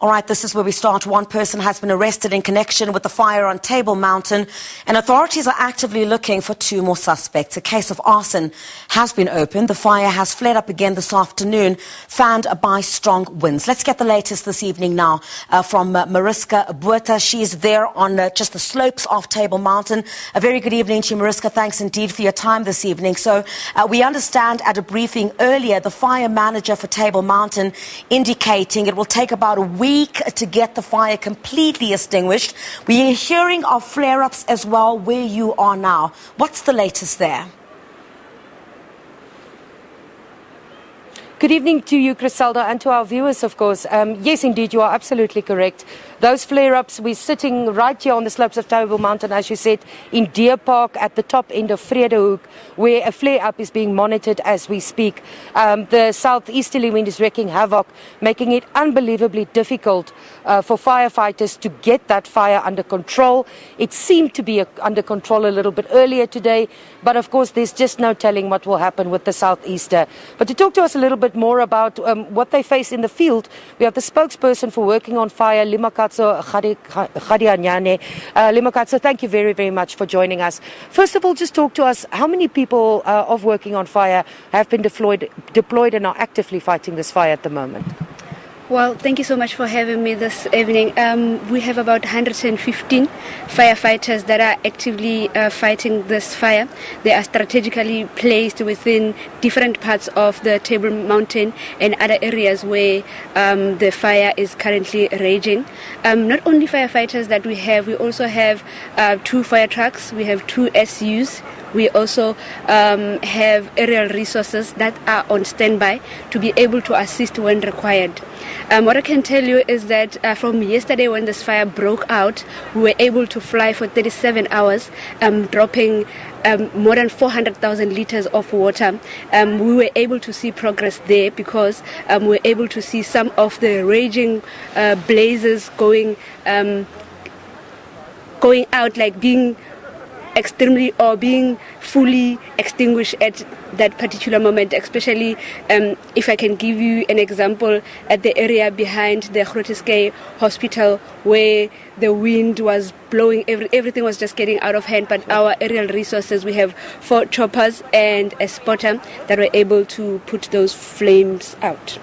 All right, this is where we start. One person has been arrested in connection with the fire on Table Mountain, and authorities are actively looking for two more suspects. A case of arson has been opened. The fire has flared up again this afternoon, fanned by strong winds. Let's get the latest this evening now from Mariska Buerta. She's there on just the slopes of Table Mountain. A very good evening to you, Mariska. Thanks indeed for your time this evening. So we understand at a briefing earlier, the fire manager for Table Mountain indicating it will take about a week to get the fire completely extinguished. We are hearing of flare-ups as well where you are now. What's the latest there? Good evening to you, Griselda, and to our viewers, of course. Yes, indeed, you are absolutely correct. Those flare-ups, we're sitting right here on the slopes of Table Mountain, as you said, in Deer Park at the top end of Vredehoek, where a flare-up is being monitored as we speak. The southeasterly wind is wreaking havoc, making it unbelievably difficult for firefighters to get that fire under control. It seemed to be under control a little bit earlier today, but of course there's just no telling what will happen with the southeaster. But to talk to us a little bit more about what they face in the field, we have the spokesperson for Working on Fire, Limakatso Khadianyane. Limakatso, thank you very, very much for joining us. First of all, just talk to us, how many people of Working on Fire have been deployed and are actively fighting this fire at the moment? Well, thank you so much for having me this evening. We have about 115 firefighters that are actively fighting this fire. They are strategically placed within different parts of the Table Mountain and other areas where the fire is currently raging. Not only firefighters that we also have 2 fire trucks, we have 2 SUs. We also have aerial resources that are on standby to be able to assist when required. What I can tell you is that from yesterday when this fire broke out, we were able to fly for 37 hours, dropping more than 400,000 liters of water. We were able to see progress there because we were able to see some of the raging blazes going out, like being extremely or being fully extinguished at that particular moment, especially if I can give you an example at the area behind the Grooteske Hospital where the wind was blowing, everything was just getting out of hand, but our aerial resources, we have 4 choppers and a spotter that were able to put those flames out.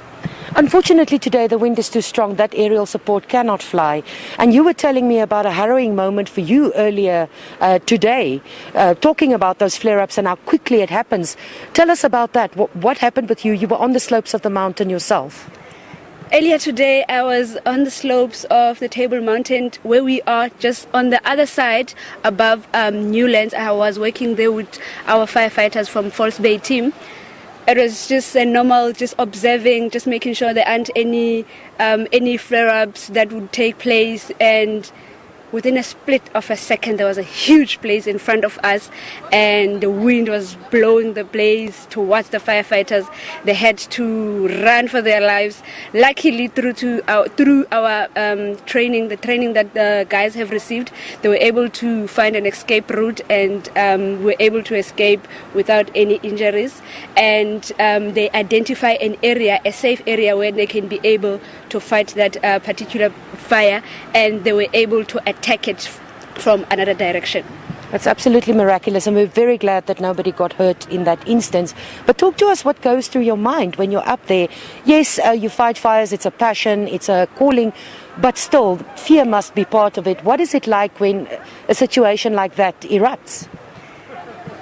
Unfortunately today the wind is too strong, that aerial support cannot fly. And you were telling me about a harrowing moment for you earlier today, talking about those flare-ups and how quickly it happens. Tell us about that. What happened with you? You were on the slopes of the mountain yourself. Earlier today, I was on the slopes of the Table Mountain where we are just on the other side above Newlands. I was working there with our firefighters from False Bay team. It was just a normal, just observing, just making sure there aren't any flare-ups that would take place, and within a split of a second there was a huge blaze in front of us and the wind was blowing the blaze towards the firefighters. They had to run for their lives. Luckily through our training, the training that the guys have received, they were able to find an escape route and were able to escape without any injuries, and they identify an area, a safe area where they can be able to fight that particular fire, and they were able to attack it from another direction. That's absolutely miraculous, and we're very glad that nobody got hurt in that instance. But talk to us, what goes through your mind when you're up there? Yes, you fight fires, it's a passion, it's a calling, but still, fear must be part of it. What is it like when a situation like that erupts?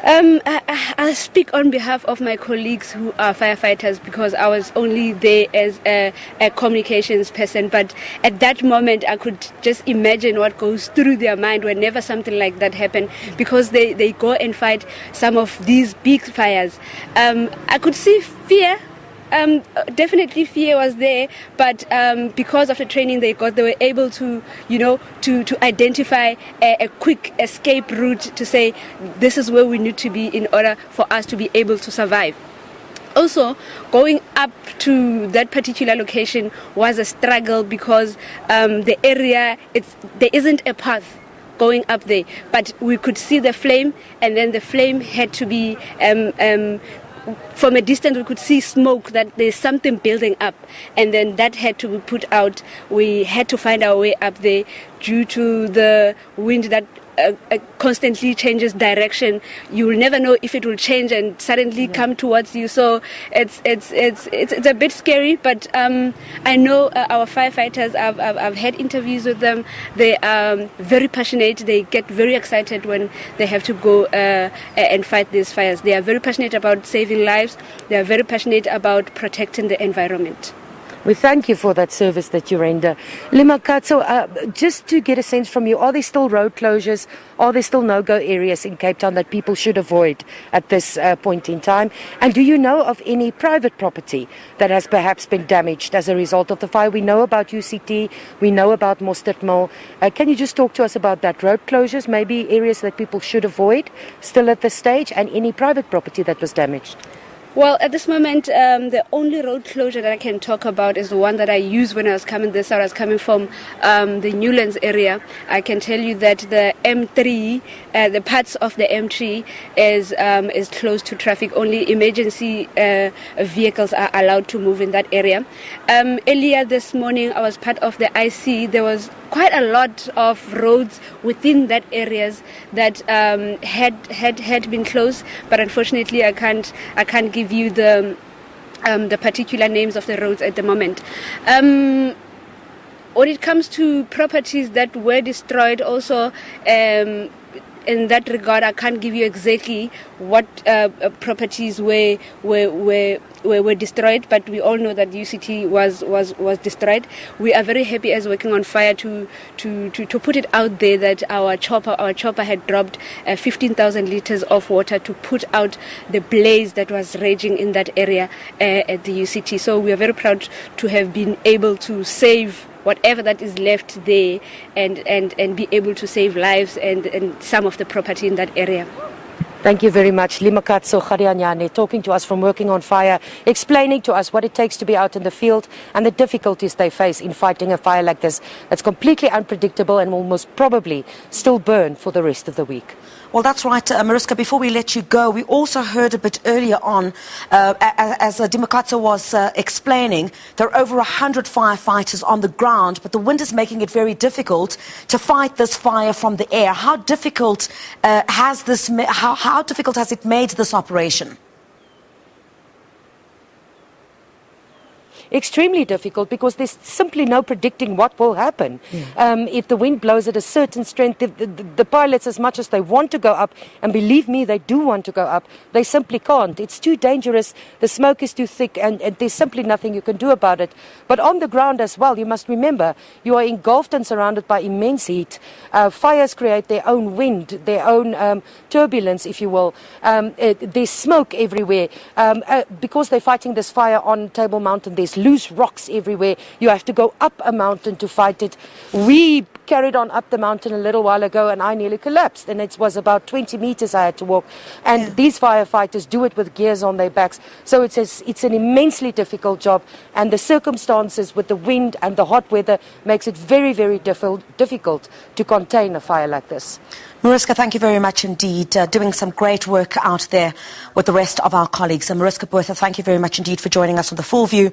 I speak on behalf of my colleagues who are firefighters because I was only there as a communications person, but at that moment I could just imagine what goes through their mind whenever something like that happens, because they go and fight some of these big fires. I could see fear. Definitely fear was there, but because of the training they got, they were able to, to identify a quick escape route to say this is where we need to be in order for us to be able to survive. Also, going up to that particular location was a struggle because the area, there isn't a path going up there, but we could see the flame, and then the flame had to be from a distance we could see smoke, that there's something building up, and then that had to be put out. We had to find our way up there due to the wind that constantly changes direction. You will never know if it will change and suddenly come towards you. So it's a bit scary, but I know our firefighters. I've had interviews with them. They are very passionate. They get very excited when they have to go and fight these fires. They are very passionate about saving lives. They are very passionate about protecting the environment. We thank you for that service that you render. Limakatso, just to get a sense from you, are there still road closures? Are there still no-go areas in Cape Town that people should avoid at this point in time? And do you know of any private property that has perhaps been damaged as a result of the fire? We know about UCT, we know about Mostert Mill. Can you just talk to us about that? Road closures, maybe areas that people should avoid still at this stage, and any private property that was damaged? Well, at this moment, the only road closure that I can talk about is the one that I used when I was coming this out. I was coming from the Newlands area. I can tell you that the M3, the parts of the M3 is closed to traffic. Only emergency vehicles are allowed to move in that area. Earlier this morning, I was part of the IC. There was quite a lot of roads within that areas that had been closed, but unfortunately I can't give you the particular names of the roads at the moment. When it comes to properties that were destroyed, also in that regard, I can't give you exactly what properties were destroyed, but we all know that UCT was destroyed. We are very happy as working on fire to put it out there that our chopper had dropped 15,000 liters of water to put out the blaze that was raging in that area at the UCT. So we are very proud to have been able to save whatever that is left there and be able to save lives and some of the property in that area. Thank you very much. Limakatso Kharianyane talking to us from Working on Fire, explaining to us what it takes to be out in the field and the difficulties they face in fighting a fire like this that's completely unpredictable and will most probably still burn for the rest of the week. Well, that's right, Mariska. Before we let you go, we also heard a bit earlier on, as Limakatso was explaining, there are over 100 firefighters on the ground, but the wind is making it very difficult to fight this fire from the air. How difficult has it made this operation? Extremely difficult, because there's simply no predicting what will happen. If the wind blows at a certain strength, the pilots, as much as they want to go up, and believe me, they do want to go up, they simply can't. It's too dangerous, the smoke is too thick, and there's simply nothing you can do about it. But on the ground as well, you must remember, you are engulfed and surrounded by immense heat. Fires create their own wind, their own turbulence, if you will. There's smoke everywhere. Because they're fighting this fire on Table Mountain, there's loose rocks everywhere. You have to go up a mountain to fight it. We carried on up the mountain a little while ago and I nearly collapsed, and it was about 20 meters I had to walk, and these firefighters do it with gears on their backs. So it's an immensely difficult job, and the circumstances with the wind and the hot weather makes it very, very difficult to contain a fire like this. Mariska, thank you very much indeed. Doing some great work out there with the rest of our colleagues. And Mariska Botha, thank you very much indeed for joining us on The Full View.